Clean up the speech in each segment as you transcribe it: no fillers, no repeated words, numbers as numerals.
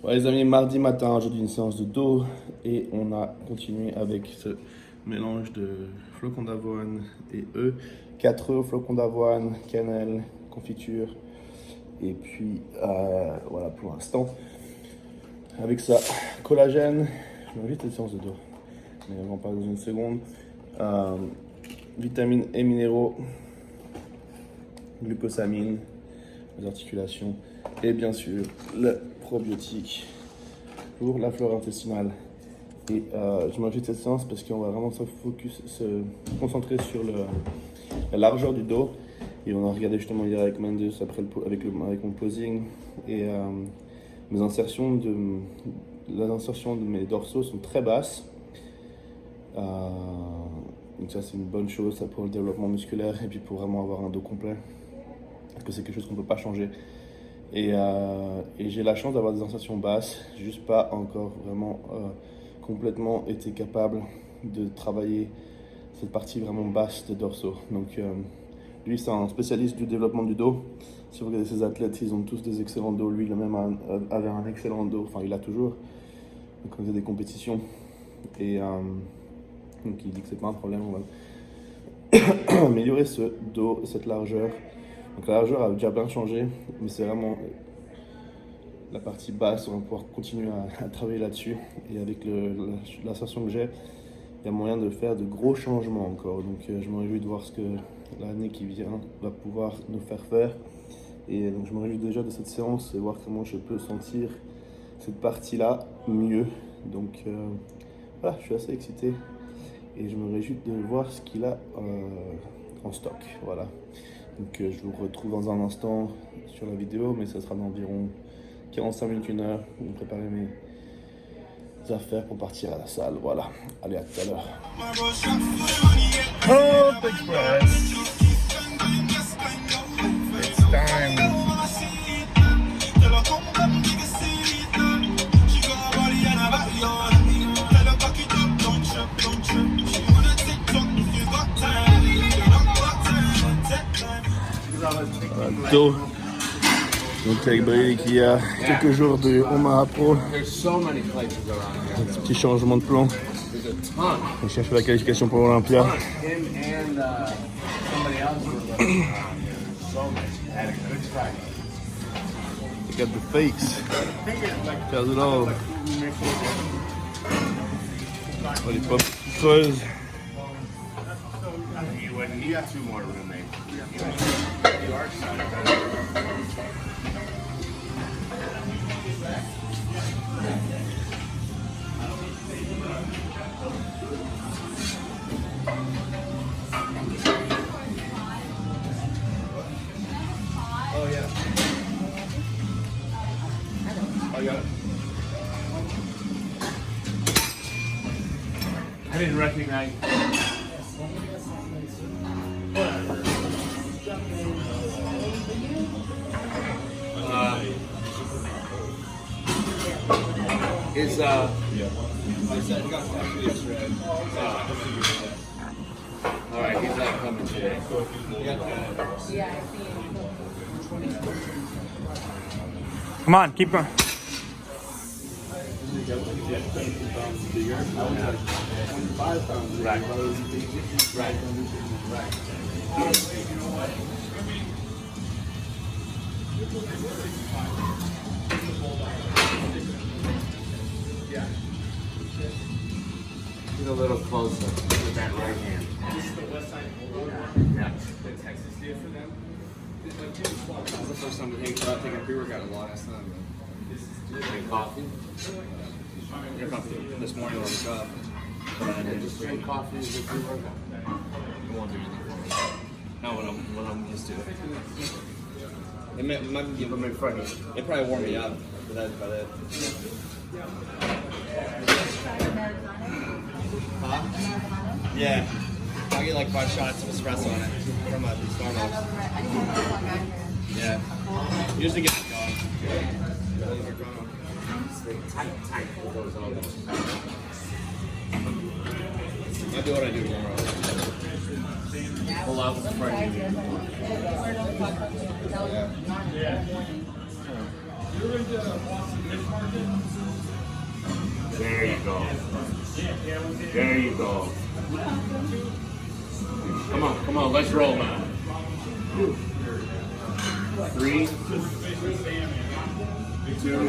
Ouais, les amis, mardi matin, aujourd'hui une séance de dos et on a continué avec ce mélange de flocons d'avoine et œufs. 4 œufs, flocons d'avoine, cannelle, confiture et puis voilà pour l'instant. Avec ça, collagène, je m'invite cette séance de dos, mais on va en parler dans une seconde. Vitamines et minéraux, glucosamine, les articulations et bien sûr le probiotique pour la flore intestinale. Et je m'invite cette séance parce qu'on va vraiment se concentrer sur la largeur du dos. Et on a regardé justement hier avec Mendes avec mon posing et les insertions de mes dorsaux sont très basses. Donc ça c'est une bonne chose, ça pour le développement musculaire et puis pour vraiment avoir un dos complet. Parce que c'est quelque chose qu'on ne peut pas changer. Et j'ai la chance d'avoir des insertions basses, juste pas encore vraiment complètement été capable de travailler cette partie vraiment basse des dorsaux. Donc lui c'est un spécialiste du développement du dos. Si vous regardez ces athlètes, ils ont tous des excellents dos. Lui, il a même avait un excellent dos, enfin il a toujours, donc on faisait des compétitions. Et donc il dit que c'est pas un problème, on va améliorer ce dos, cette largeur. Donc la largeur a déjà bien changé, mais c'est vraiment la partie basse, on va pouvoir continuer à travailler là-dessus. Et avec l'insertion que j'ai, il y a moyen de faire de gros changements encore. Donc je me réjouis de voir ce que l'année qui vient va pouvoir nous faire. Et donc je me réjouis déjà de cette séance et voir comment je peux sentir cette partie-là mieux. Donc voilà, je suis assez excité et je me réjouis de voir ce qu'il a en stock. Voilà. Donc je vous retrouve dans un instant sur la vidéo, mais ça sera d'environ 45 minutes, 1 heure pour préparer mes affaires pour partir à la salle. Voilà, allez, à tout à l'heure. Hope Express. It's time. Dos. Donc avec Brady qui a quelques jours de Omaha Pro. Petit changement de plan. On cherche la qualification pour l'Olympia. Look at the fakes. Does it all. Oh, les pommes qui creusent. You got 2 more roommates. You are excited. Oh yeah. Oh, you got it? I didn't recognize. Is I said he got tattooed yesterday. All right, he's not coming today. Come on, keep going. Right. Right. Yeah. Get a little closer with that right hand. This is the west side border. Yeah. The Texas did for them. This is the first time we hang out taking a pre-workout in a long time. Drink coffee. Drink coffee this morning when I woke up. And just drink coffee is a pre-workout. It won't do anything for me. Not when I'm used to it. It might be in front of me. It probably wore me out, but that's about it. Huh? Yeah. I'll get like 5 shots of espresso on it from Starbucks. Yeah. Usually get it going. Stay tight with those elbows. I'll do what I do tomorrow. Pull out the front. Yeah. There you go. There you go. Come on, let's roll now. 3, 2, 1.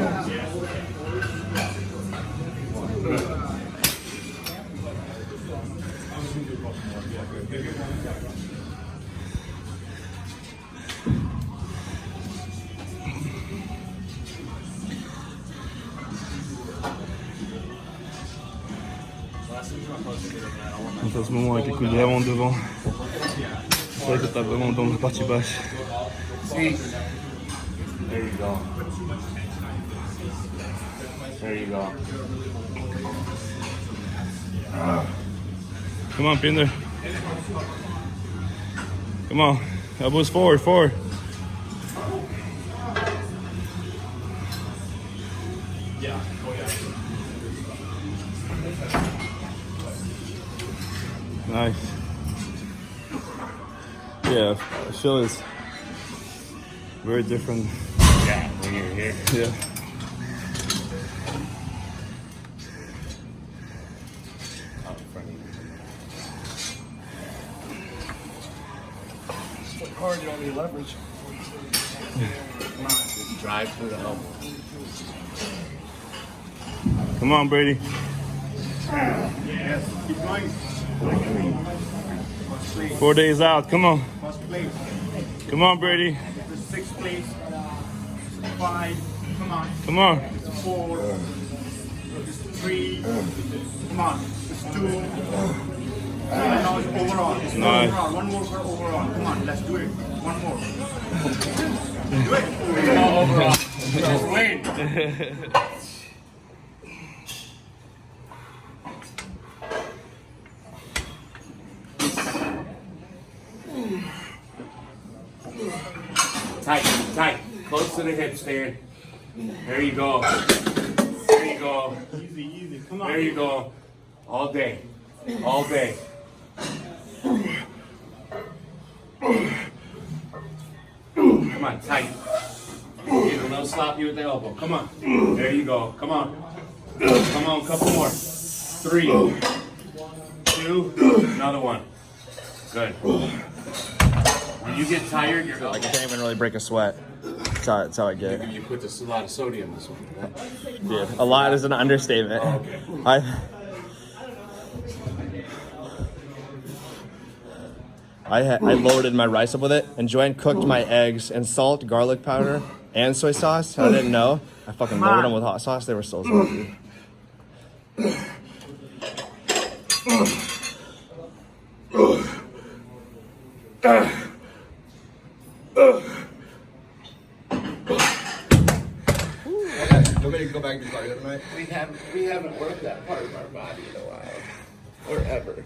En ce moment avec les coudes vraiment devant. C'est vrai que t'as vraiment dans la partie basse. See? There you go. There you go. Come on, Pinder. Come on. Elbows forward, forward. Nice. Yeah, I feel it's very different. Yeah, when you're here. Yeah. Out in front of you. Work hard, you don't need leverage. Come on, just drive through the elbow. Come on, Brady. Yes, keep going. 4 days out. Come on. First place. Come on, Brady. This is 6th place. 5. Come on. Come on. This is 4. This is 3. Come on. This is 2. And now it's overall. It's Nice. overall. One more for overall. Come on, let's do it. One more. Do it. No, overall. Just win. Tight, tight. Close to the hip stand. There you go. There you go. Easy, easy. Come on. There you go. All day. All day. Come on, tight. Get a little sloppy with the elbow. Come on. There you go. Come on. Come on, couple more. 3, 2, another one. Good. When you get tired, you're Like I can't even really break a sweat. That's how I get. You put a lot of sodium in this one. Right? Dude, a lot is an understatement. Oh, okay. I loaded my rice up with it, and Joanne cooked my eggs in salt, garlic powder, and soy sauce. I didn't know. I fucking loaded them with hot sauce. They were so salty. Nobody can go back to the party tonight. We haven't worked that part of our body in a while. Or ever.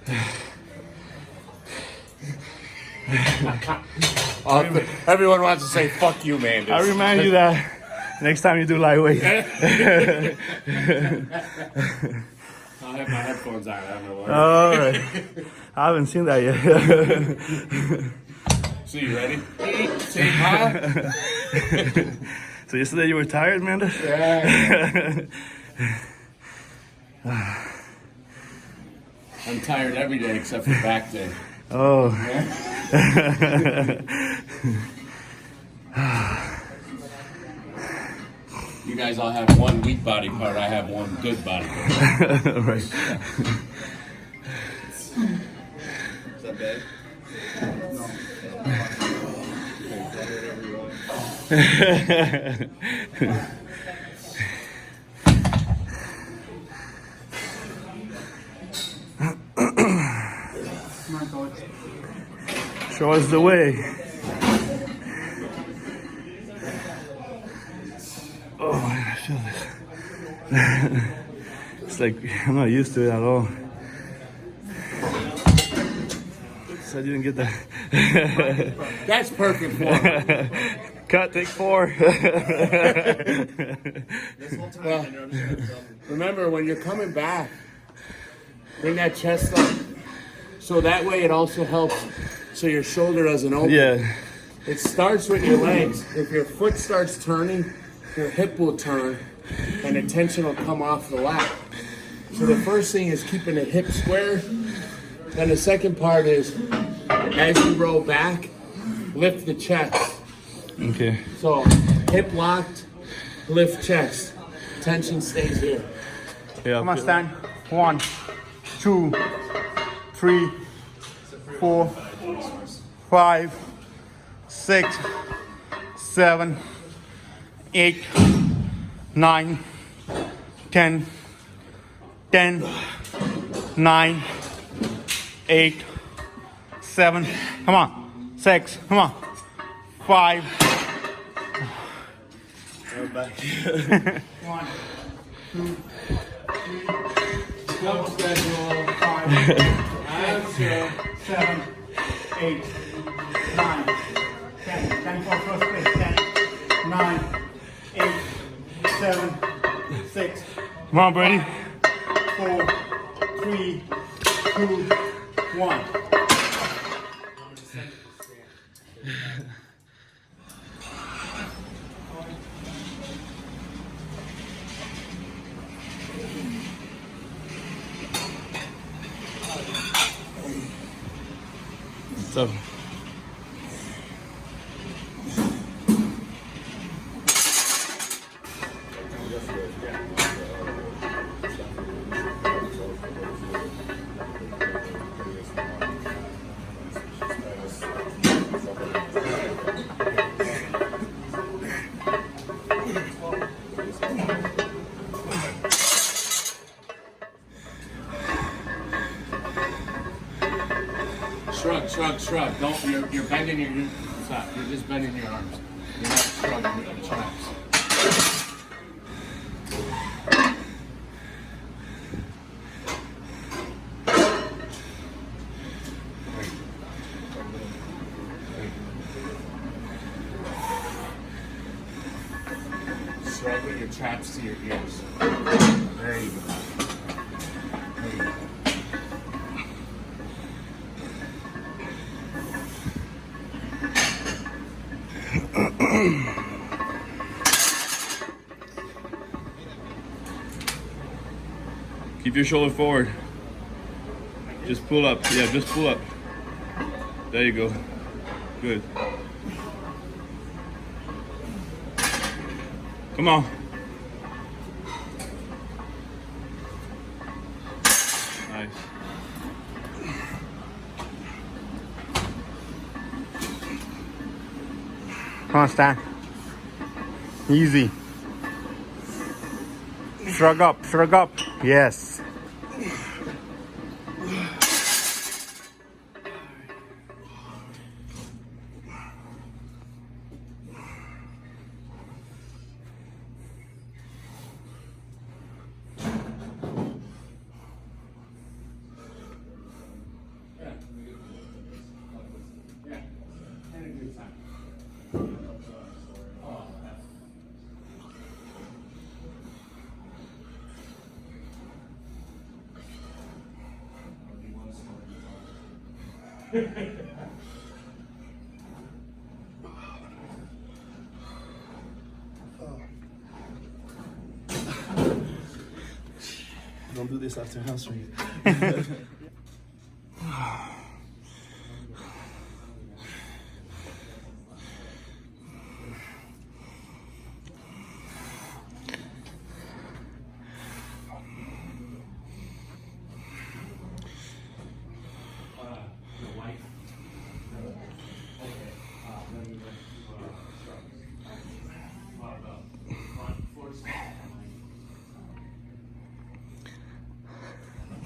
Everyone wants to say "fuck you, man." I remind you that next time you do lightweight. I'll have my headphones on. I don't know why. All right. I haven't seen that yet. So you ready? Say huh? So yesterday you were tired, Amanda? Yeah. I'm tired every day except for back day. Oh. You guys all have one weak body part. I have one good body part. Right. Is that bad? Show us the way. Oh man, I feel this. It's like I'm not used to it at all. So I didn't get that. That's perfect form. Cut, take 4. Well, remember, when you're coming back, bring that chest up. So that way it also helps so your shoulder doesn't open. Yeah. It starts with your legs. If your foot starts turning, your hip will turn and the tension will come off the lat. So the first thing is keeping the hip square. Then the second part is, as you roll back, lift the chest. Ok. So hip locked, lift chest. Tension stays here. Et Come on, après, stand. 1, 2, 3, 4, 5, 6, 7, 8, 9, 10, 10, 9, 8, 7, come on, 6, come on, 5. back. 1, 2, 3, double schedule, 5, 6, 7, 8, 9, 10. 10 for first place. 10, 9, 8, 7, 6. Come on, Brady. 4, 3, 2, 1. Ça. Shrug, shrug, shrug. Don't, you're bending your, stop. You're just bending your arms. You're not shrugging your traps. Shrug with your traps to your ears. There you go. There you go. Keep your shoulder forward. Just pull up. Yeah, just pull up. There you go. Good. Come on. Nice. Come on, Stan. Easy. Shrug up, shrug up. Yes. Don't do this after hamstring.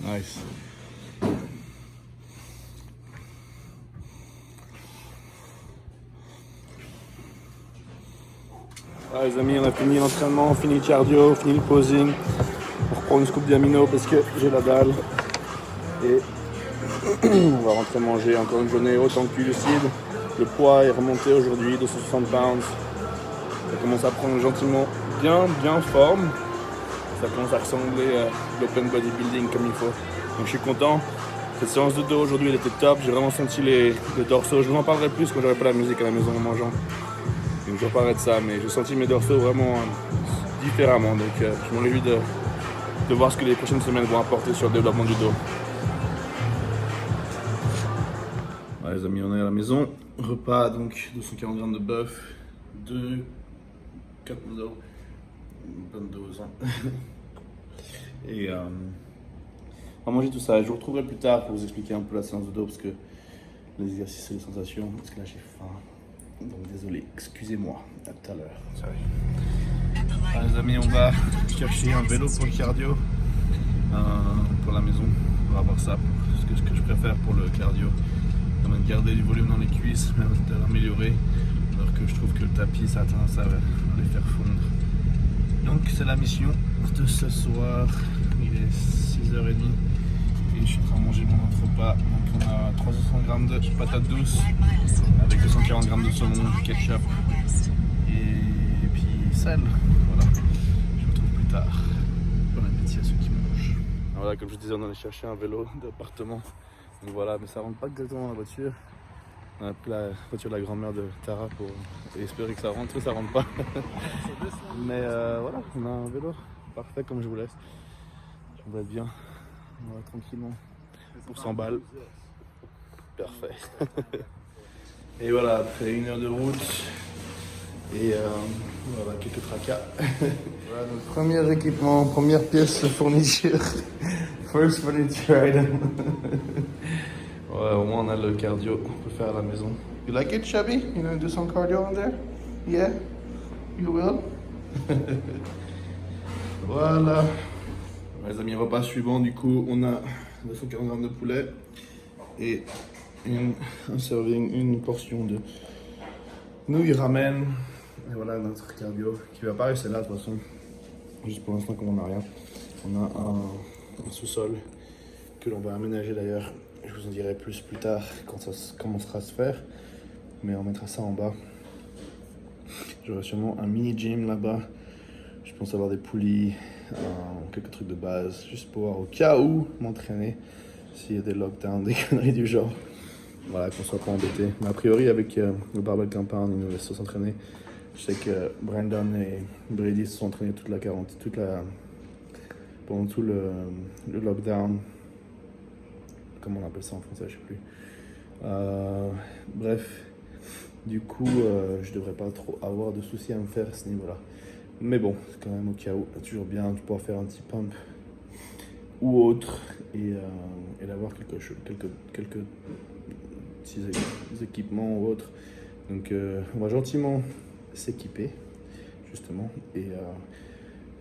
Nice. Ah, les amis, on a fini l'entraînement, fini le cardio, fini le posing. On reprend une scoop d'amino parce que j'ai la dalle. Et on va rentrer manger encore une journée haute en glucides. Le poids est remonté aujourd'hui, 260 pounds. Ça commence à prendre gentiment bien forme. Ça commence à ressembler à l'open bodybuilding comme il faut. Donc je suis content. Cette séance de dos aujourd'hui elle était top. J'ai vraiment senti les dorsaux. Je vous en parlerai plus quand j'aurai pas la musique à la maison en mangeant. Donc je dois parler de ça, mais j'ai senti mes dorsaux vraiment différemment. Donc je m'en réjouis de voir ce que les prochaines semaines vont apporter sur le développement du dos. Ouais, les amis, on est à la maison. Repas, donc 240 grammes de bœuf, 2 cups d'eau, bonne dose. Hein. Et on va manger tout ça. Je vous retrouverai plus tard pour vous expliquer un peu la séance de dos parce que les exercices et les sensations, parce que là j'ai faim. Donc désolé, excusez-moi, à tout à l'heure. Les amis, on va chercher un vélo pour le cardio, pour la maison. On va voir ça, ce que je préfère pour le cardio. On va garder du volume dans les cuisses, même de l'améliorer. Alors que je trouve que le tapis, ça a tendance à les faire fondre. Donc c'est la mission de ce soir. Il est 6h30 et je suis en train de manger mon autre repas. Donc on a 300 grammes de patates douces avec 240 grammes de saumon, ketchup et puis sel. Voilà, je vous retrouve plus tard. Bon appétit à ceux qui mangent. Alors voilà, comme je disais, on allait chercher un vélo d'appartement. Donc voilà, mais ça rentre pas exactement dans la voiture. On a pris la voiture de la grand-mère de Tara pour espérer que ça rentre, ça rentre pas. Mais voilà, on a un vélo parfait comme je vous laisse. On va être bien, on va tranquillement pour 100 balles. Parfait. Et voilà, après 1 heure de route et voilà, quelques tracas. Voilà notre premier équipement, première pièce de fourniture. First furniture item. Ouais, au moins on a le cardio qu'on peut faire à la maison. You like it, Chubby? You gonna do some cardio on there? Yeah? You will? Voilà. Les amis, repas suivant, du coup, on a 240 grammes de poulet et un serving, une portion de nouilles ramen. Et voilà notre cardio qui va pas rester là de toute façon. Juste pour l'instant, comme on n'a rien, on a un sous-sol que l'on va aménager d'ailleurs. Je vous en dirai plus tard quand ça commencera à se faire, mais on mettra ça en bas. J'aurai sûrement un mini gym là-bas. Je pense avoir des poulies, quelques trucs de base, juste pour pouvoir au cas où m'entraîner s'il y a des lockdowns, des conneries du genre. Voilà, qu'on soit pas embêté. Mais a priori, avec le barbell compound, ils nous laissent s'entraîner. Je sais que Brandon et Brady se sont entraînés pendant tout le lockdown. Comment on appelle ça en français, je sais plus. Bref, du coup, je devrais pas trop avoir de soucis à me faire à ce niveau-là. Mais bon, c'est quand même au cas où, toujours bien de pouvoir faire un petit pump ou autre et d'avoir quelques petits équipements ou autres. Donc, on va gentiment s'équiper, justement, et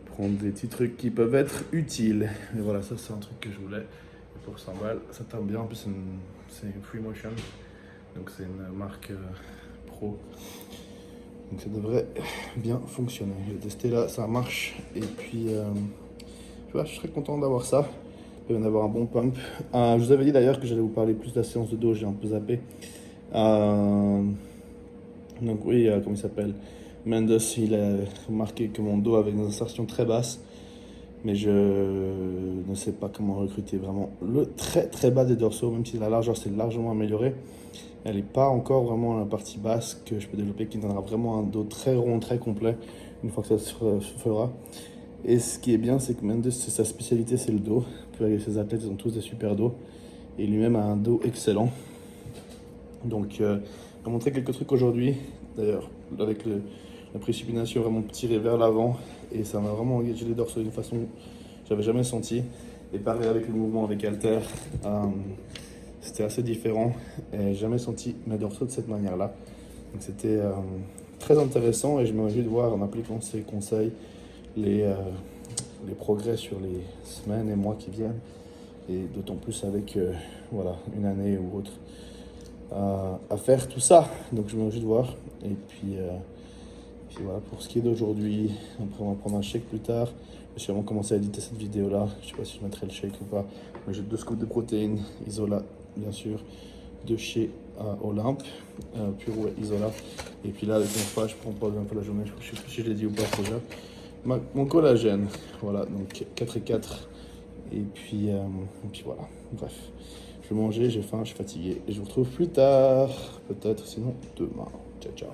prendre des petits trucs qui peuvent être utiles. Et voilà, ça c'est un truc que je voulais. Et pour 100 balles, ça tape bien. En plus, c'est une Free Motion, donc c'est une marque pro. Donc ça devrait bien fonctionner. J'ai testé là, ça marche. Et puis, je suis très content d'avoir ça. Et d'avoir un bon pump. Je vous avais dit d'ailleurs que j'allais vous parler plus de la séance de dos, j'ai un peu zappé. Donc oui, comment il s'appelle, Mendes, il a remarqué que mon dos avait des insertions très basses. Mais je ne sais pas comment recruter vraiment le très très bas des dorsaux, même si la largeur s'est largement améliorée. Elle n'est pas encore vraiment la partie basse que je peux développer, qui donnera vraiment un dos très rond, très complet, une fois que ça se fera. Et ce qui est bien, c'est que Mendes, sa spécialité, c'est le dos. Ses athlètes, ils ont tous des super dos. Et lui-même a un dos excellent. Donc, je vais montrer quelques trucs aujourd'hui. D'ailleurs, avec la précipitation vraiment tirée vers l'avant. Et ça m'a vraiment engagé les dorsaux d'une façon que j'avais jamais senti. Et pareil avec le mouvement avec halter. C'était assez différent et j'ai jamais senti mes dorsaux de cette manière-là. Donc c'était très intéressant et je me réjouis de voir en appliquant ces conseils les progrès sur les semaines et mois qui viennent et d'autant plus avec voilà, une année ou autre à faire tout ça. Donc je me réjouis de voir et puis voilà pour ce qui est d'aujourd'hui. Après on va prendre un shake plus tard. Je vais sûrement commencer à éditer cette vidéo là. Je sais pas si je mettrai le shake ou pas. Mais j'ai 2 scoops de protéines, Isola bien sûr, de chez Olympe, Pure Isola. Et puis là avec mon repas, je prends pas bien pour la journée, je sais plus si je l'ai dit ou pas déjà. Mon collagène, voilà, donc 4 et 4. Et puis voilà, bref. Je vais manger, j'ai faim, je suis fatigué. Et je vous retrouve plus tard, peut-être, sinon demain. Ciao, ciao.